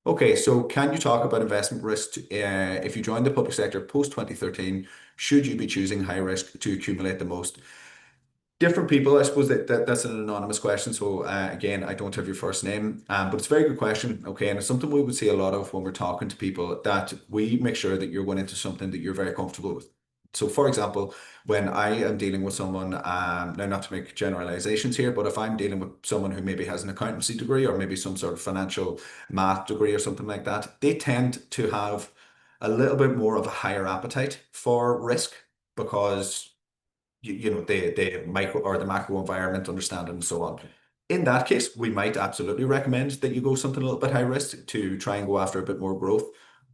Okay, so can you talk about investment risk if you join the public sector post 2013? Should you be choosing high risk to accumulate the most? Different people, I suppose that's an anonymous question. So again, I don't have your first name, but it's a very good question. Okay, and it's something we would see a lot of when we're talking to people, that we make sure that you're going into something that you're very comfortable with. So, for example, when I am dealing with someone, now not to make generalizations here, but if I'm dealing with someone who maybe has an accountancy degree or maybe some sort of financial math degree or something like that, they tend to have a little bit more of a higher appetite for risk because the micro or the macro environment understanding and so on. In that case, we might absolutely recommend that you go something a little bit high risk to try and go after a bit more growth.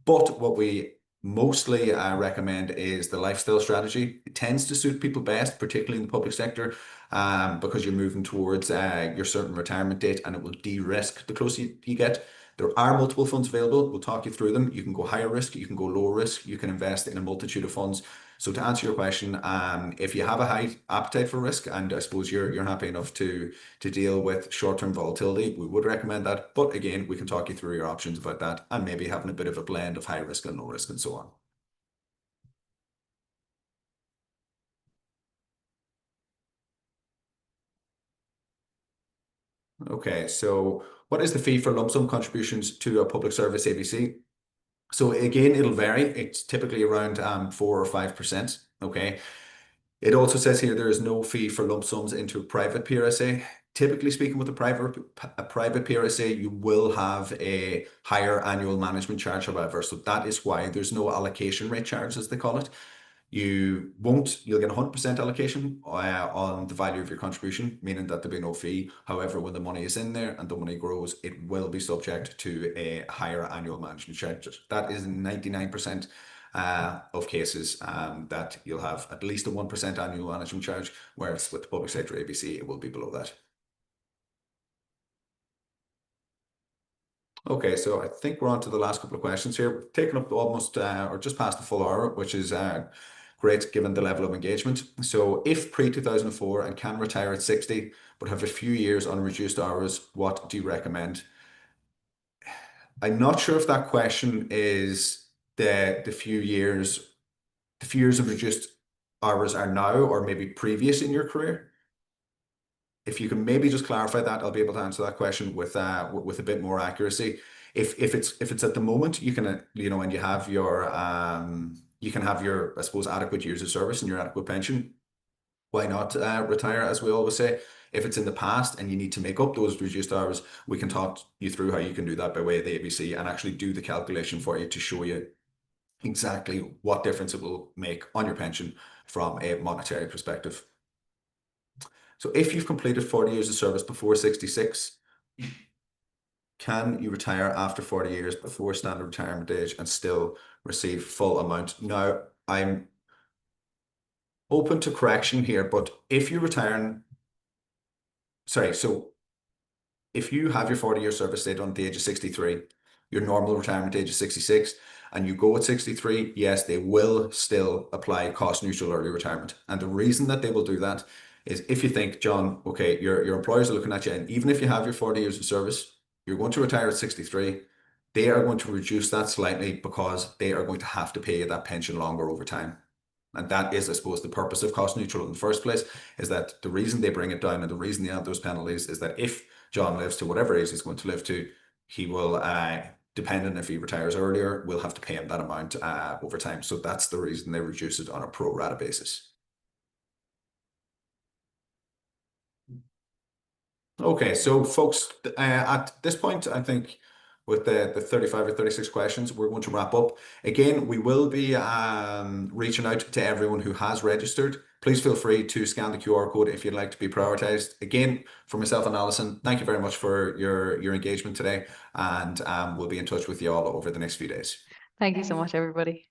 But what we mostly recommend is the lifestyle strategy. It tends to suit people best, particularly in the public sector, because you're moving towards your certain retirement date and it will de-risk the closer you get. There are multiple funds available. We'll talk you through them. You can go higher risk, you can go lower risk, you can invest in a multitude of funds. So to answer your question, if you have a high appetite for risk, and I suppose you're happy enough to deal with short-term volatility, we would recommend that. But again, we can talk you through your options about that and maybe having a bit of a blend of high risk and low risk and so on. Okay, so what is the fee for lump sum contributions to a public service AVC? So again, it'll vary. It's typically around 4 or 5%. Okay. It also says here there is no fee for lump sums into a private PRSA. Typically speaking, with a private PRSA, you will have a higher annual management charge, however. So that is why there's no allocation rate charge, as they call it. You'll get 100% allocation on the value of your contribution, meaning that there'll be no fee. However, when the money is in there and the money grows, it will be subject to a higher annual management charge. That is 99% of cases that you'll have at least a 1% annual management charge, whereas with the public sector ABC, it will be below that. Okay, so I think we're on to the last couple of questions here. We've taken up almost or just past the full hour, which is great given the level of engagement. So if pre-2004 and can retire at 60, but have a few years on reduced hours, what do you recommend? I'm not sure if that question is the few years of reduced hours are now or maybe previous in your career. If you can maybe just clarify that, I'll be able to answer that question with a bit more accuracy. If it's at the moment, you can and you can have your I suppose adequate years of service and your adequate pension. Why not retire, as we always say? If it's in the past and you need to make up those reduced hours, we can talk you through how you can do that by way of the ABC and actually do the calculation for you to show you exactly what difference it will make on your pension from a monetary perspective. So if you've completed 40 years of service before 66, can you retire after 40 years before standard retirement age and still receive full amount? Now, I'm open to correction here, but if you retire, sorry, so if you have your 40-year service date on the age of 63, your normal retirement age is 66, and you go at 63, yes, they will still apply cost neutral early retirement. And the reason that they will do that is if you think, John, okay, your employers are looking at you, and even if you have your 40 years of service, you're going to retire at 63, they are going to reduce that slightly because they are going to have to pay you that pension longer over time. And that is, I suppose, the purpose of cost neutral in the first place, is that the reason they bring it down and the reason they add those penalties is that if John lives to whatever age he's going to live to, he will, depending if he retires earlier, we'll have to pay him that amount over time. So that's the reason they reduce it on a pro rata basis. Okay, so folks, at this point, I think with the 35 or 36 questions, we're going to wrap up. Again, we will be reaching out to everyone who has registered. Please feel free to scan the QR code if you'd like to be prioritized. Again, for myself and Alison, thank you very much for your engagement today, and we'll be in touch with you all over the next few days. Thank you so much, everybody.